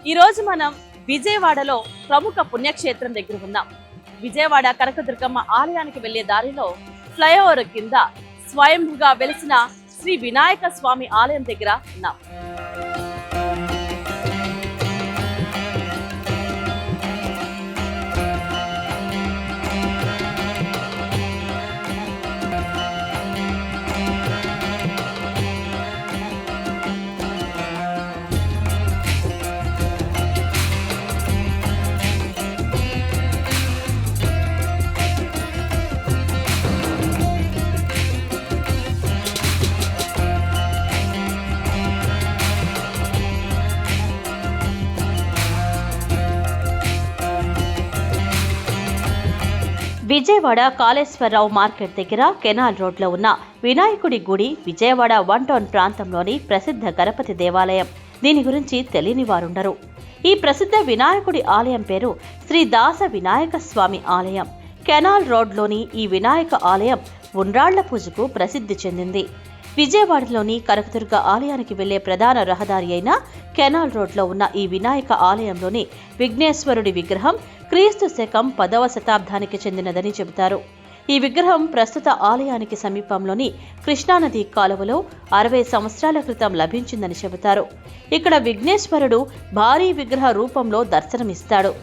ఈ రోజు మనం విజయవాడలో ప్రముఖ పుణ్యక్షేత్రం దగ్గర ఉన్నాం. విజయవాడ కనకదుర్గమ్మ ఆలయానికి వెళ్లే దారిలో ఫ్లైఓవర్ కింద స్వయంభుగా వెలిసిన శ్రీ వినాయక స్వామి ఆలయం దగ్గర ఉన్నాం. విజయవాడ కాళేశ్వరరావు మార్కెట్ దగ్గర కెనాల్ రోడ్లో ఉన్న వినాయకుడి గుడి విజయవాడ 1 టౌన్ ప్రాంతంలోని ప్రసిద్ధ గణపతి దేవాలయం. దీని గురించి తెలియని వారుండరు. ఈ ప్రసిద్ధ వినాయకుడి ఆలయం పేరు శ్రీ దాస వినాయక స్వామి ఆలయం. కెనాల్ రోడ్లోని ఈ వినాయక ఆలయం ఉండ్రాళ్ల పూజకు ప్రసిద్ధి చెందింది. విజయవాడలోని కనకదుర్గ ఆలయానికి వెళ్లే ప్రధాన రహదారి అయిన కెనాల్ రోడ్లో ఉన్న ఈ వినాయక ఆలయంలోని విఘ్నేశ్వరుడి విగ్రహం క్రీస్తు శకం 10వ శతాబ్దానికి చెందినదని చెబుతారు. ఈ విగ్రహం ప్రస్తుత ఆలయానికి సమీపంలోని కృష్ణానది కాలువలో 60 సంవత్సరాల క్రితం లభించిందని చెబుతారు. ఇక్కడ విఘ్నేశ్వరుడు భారీ విగ్రహ రూపంలో దర్శనమిస్తాడు.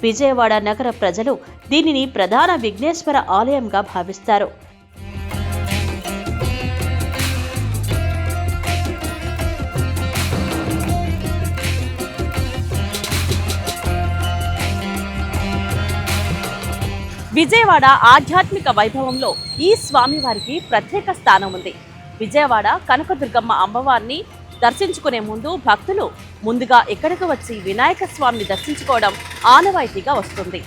విజయవాడ నగర ప్రజలు దీనిని ప్రధాన విఘ్నేశ్వర ఆలయంగా భావిస్తారు. విజయవాడ ఆధ్యాత్మిక వైభవంలో ఈ స్వామివారికి ప్రత్యేక స్థానం ఉంది. విజయవాడ కనకదుర్గమ్మ అమ్మవారిని దర్శించుకునే ముందు భక్తులు ముందుగా ఇక్కడికి వచ్చి వినాయక స్వామిని దర్శించుకోవడం ఆనవాయితీగా వస్తుంది.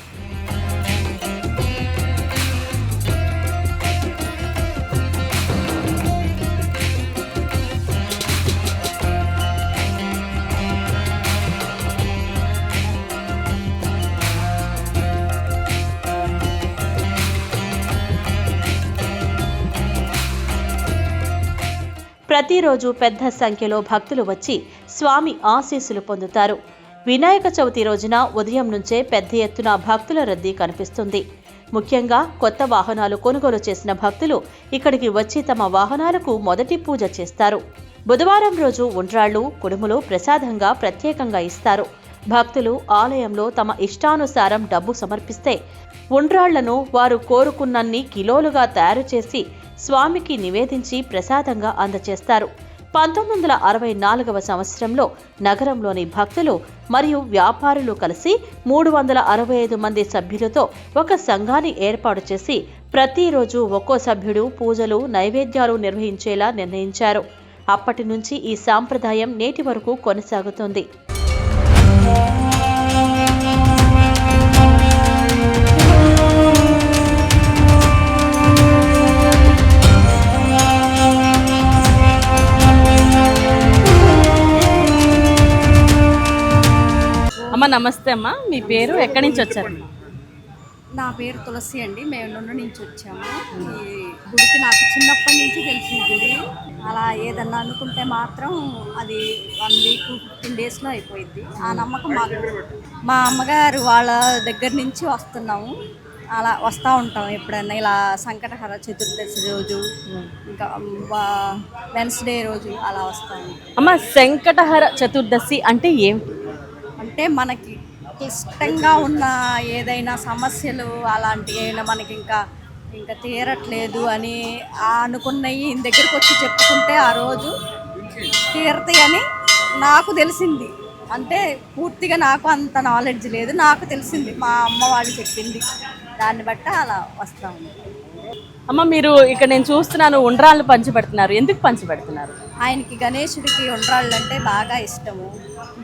ప్రతిరోజు పెద్ద సంఖ్యలో భక్తులు వచ్చి స్వామి ఆశీస్సులు పొందుతారు. వినాయక చవితి రోజున ఉదయం నుంచే పెద్ద ఎత్తున భక్తుల రద్దీ కనిపిస్తుంది. ముఖ్యంగా కొత్త వాహనాలు కొనుగోలు చేసిన భక్తులు ఇక్కడికి వచ్చి తమ వాహనాలకు మొదటి పూజ చేస్తారు. బుధవారం రోజు ఉండ్రాళ్లు, కుడుములు ప్రసాదంగా ప్రత్యేకంగా ఇస్తారు. భక్తులు ఆలయంలో తమ ఇష్టానుసారం డబ్బు సమర్పిస్తే ఉండ్రాళ్లను వారు కోరుకున్నన్ని కిలోలుగా తయారు చేసి స్వామికి నివేదించి ప్రసాదంగా అందజేస్తారు. 1964వ సంవత్సరంలో నగరంలోని భక్తులు మరియు వ్యాపారులు కలిసి 365 మంది సభ్యులతో ఒక సంఘాన్ని ఏర్పాటు చేసి ప్రతిరోజు ఒక్కో సభ్యుడు పూజలు, నైవేద్యాలు నిర్వహించేలా నిర్ణయించారు. అప్పటి నుంచి ఈ సాంప్రదాయం నేటి వరకు కొనసాగుతుంది. అమ్మ నమస్తే అమ్మ, మీ పేరు, ఎక్కడి నుంచి వచ్చారు? నా పేరు తులసి అండి. మేము నుండి నుంచి వచ్చాము. ఈ గుడికి నాకు చిన్నప్పటి నుంచి తెలిసి గుడి అలా ఏదన్నా అనుకుంటే మాత్రం అది 1 వీక్ 15 డేస్లో అయిపోయింది. ఆ నమ్మకం మాకు. మా అమ్మగారు వాళ్ళ దగ్గర నుంచి వస్తున్నాము, అలా వస్తూ ఉంటాం. ఎప్పుడైనా ఇలా సంకటహర చతుర్దశి రోజు, ఇంకా వెన్స్డే రోజు అలా వస్తాము. అమ్మ, సంకటహర చతుర్దశి అంటే ఏమిటి? అంటే మనకి క్లిష్టంగా ఉన్న ఏదైనా సమస్యలు అలాంటివి అయినా మనకి ఇంకా తీరట్లేదు అని అనుకున్నవి దగ్గరికి వచ్చి చెప్పుకుంటే ఆ రోజు తీరతాయని నాకు తెలిసింది. అంటే పూర్తిగా నాకు అంత నాలెడ్జ్ లేదు, నాకు తెలిసింది, మా అమ్మ వాళ్ళు చెప్పింది, దాన్ని బట్టి అలా వస్తాము. అమ్మ, మీరు ఇక్కడ నేను చూస్తున్నాను ఉండ్రాళ్ళు పంచిపెడుతున్నారు. ఎందుకు పంచిపెడుతున్నారు? ఆయనకి గణేశుడికి ఉండ్రాళ్ళు అంటే బాగా ఇష్టము.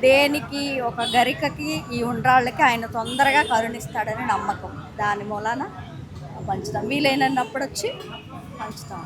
దేనికి ఒక గరికకి ఈ ఉండ్రాళ్ళకి ఆయన తొందరగా కరుణిస్తాడని నమ్మకం. దాని మూలాన పంచుతాం. వీలైనప్పుడు వచ్చి పంచుతాం.